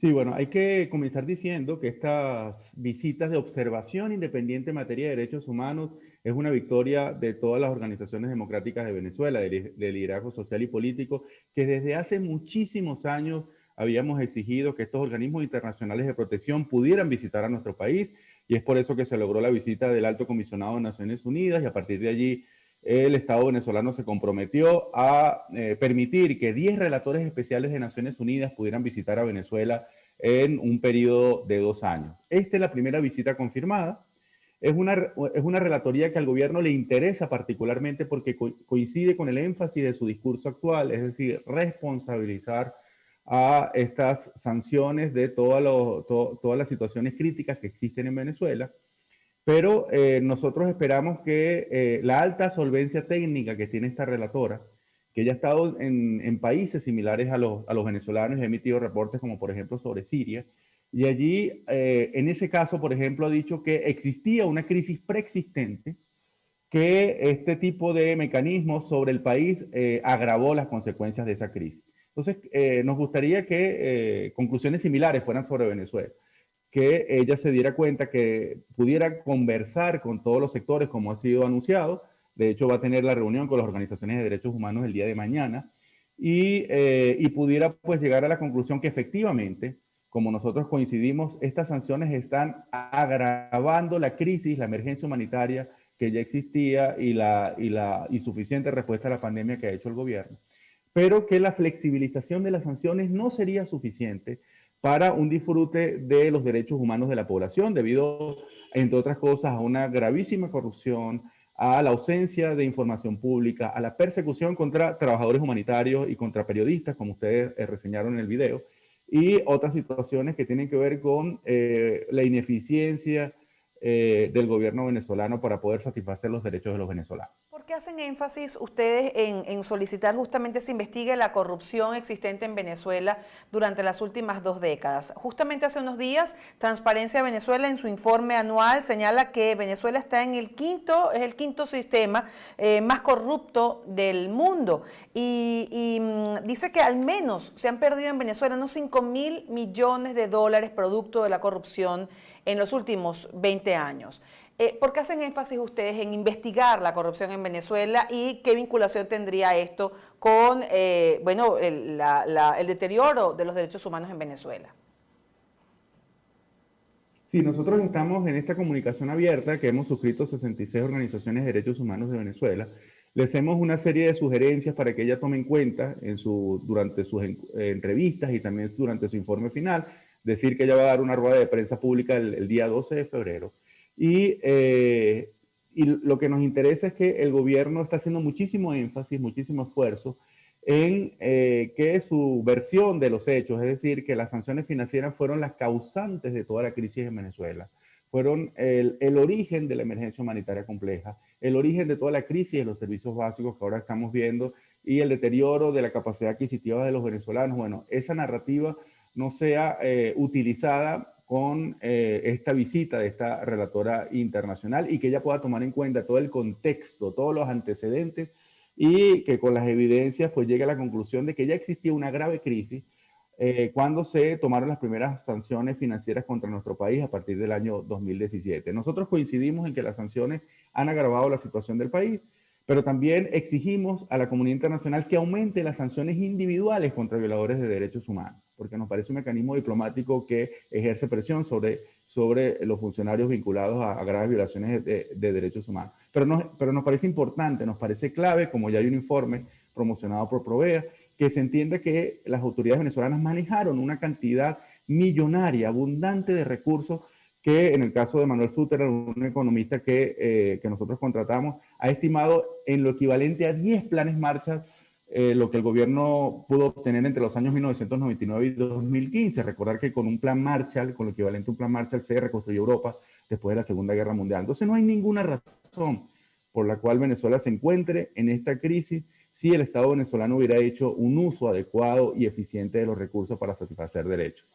Sí, bueno, hay que comenzar diciendo que estas visitas de observación independiente en materia de derechos humanos es una victoria de todas las organizaciones democráticas de Venezuela, de liderazgo social y político, que desde hace muchísimos años habíamos exigido que estos organismos internacionales de protección pudieran visitar a nuestro país, y es por eso que se logró la visita del Alto Comisionado de Naciones Unidas, y a partir de allí el Estado venezolano se comprometió a permitir que 10 relatores especiales de Naciones Unidas pudieran visitar a Venezuela en un periodo de 2 años. Esta es la primera visita confirmada. Es una relatoría que al gobierno le interesa particularmente porque coincide con el énfasis de su discurso actual, es decir, responsabilizar a estas sanciones de todas las situaciones críticas que existen en Venezuela. Pero nosotros esperamos que la alta solvencia técnica que tiene esta relatora, que ella ha estado en países similares a los venezolanos y ha emitido reportes como por ejemplo sobre Siria, y allí en ese caso, por ejemplo, ha dicho que existía una crisis preexistente, que este tipo de mecanismos sobre el país agravó las consecuencias de esa crisis. Entonces, nos gustaría que conclusiones similares fueran sobre Venezuela, que ella se diera cuenta, que pudiera conversar con todos los sectores como ha sido anunciado. De hecho, va a tener la reunión con las organizaciones de derechos humanos el día de mañana y pudiera pues llegar a la conclusión que efectivamente, como nosotros coincidimos, estas sanciones están agravando la crisis, la emergencia humanitaria que ya existía y la insuficiente respuesta a la pandemia que ha hecho el gobierno, pero que la flexibilización de las sanciones no sería suficiente para un disfrute de los derechos humanos de la población, debido, entre otras cosas, a una gravísima corrupción, a la ausencia de información pública, a la persecución contra trabajadores humanitarios y contra periodistas, como ustedes reseñaron en el video, y otras situaciones que tienen que ver con la ineficiencia del gobierno venezolano para poder satisfacer los derechos de los venezolanos. ¿Por qué hacen énfasis ustedes en solicitar justamente se investigue la corrupción existente en Venezuela durante las últimas 2 décadas? Justamente hace unos días, Transparencia Venezuela en su informe anual señala que Venezuela está en es el quinto sistema más corrupto del mundo y dice que al menos se han perdido en Venezuela unos 5.000 millones de dólares producto de la corrupción en los últimos 20 años. ¿Por qué hacen énfasis ustedes en investigar la corrupción en Venezuela y qué vinculación tendría esto con bueno, el deterioro de los derechos humanos en Venezuela? Sí, nosotros estamos en esta comunicación abierta que hemos suscrito 66 organizaciones de derechos humanos de Venezuela. Le hacemos una serie de sugerencias para que ella tome en cuenta durante sus entrevistas y también durante su informe final. Decir que ella va a dar una rueda de prensa pública el día 12 de febrero. Y lo que nos interesa es que el gobierno está haciendo muchísimo énfasis, muchísimo esfuerzo en que su versión de los hechos, es decir, que las sanciones financieras fueron las causantes de toda la crisis en Venezuela, fueron el origen de la emergencia humanitaria compleja, el origen de toda la crisis de los servicios básicos que ahora estamos viendo y el deterioro de la capacidad adquisitiva de los venezolanos. Bueno, esa narrativa no sea utilizada con esta visita de esta relatora internacional y que ella pueda tomar en cuenta todo el contexto, todos los antecedentes y que con las evidencias pues llegue a la conclusión de que ya existía una grave crisis cuando se tomaron las primeras sanciones financieras contra nuestro país a partir del año 2017. Nosotros coincidimos en que las sanciones han agravado la situación del país, pero también exigimos a la comunidad internacional que aumente las sanciones individuales contra violadores de derechos humanos, porque nos parece un mecanismo diplomático que ejerce presión sobre los funcionarios vinculados a graves violaciones de derechos humanos. Pero nos parece importante, nos parece clave, como ya hay un informe promocionado por Provea, que se entienda que las autoridades venezolanas manejaron una cantidad millonaria, abundante de recursos que en el caso de Manuel Suter, un economista que nosotros contratamos, ha estimado en lo equivalente a 10 planes Marshall lo que el gobierno pudo obtener entre los años 1999 y 2015. Recordar que con un plan Marshall, con lo equivalente a un plan Marshall, se reconstruyó Europa después de la Segunda Guerra Mundial. Entonces no hay ninguna razón por la cual Venezuela se encuentre en esta crisis si el Estado venezolano hubiera hecho un uso adecuado y eficiente de los recursos para satisfacer derechos.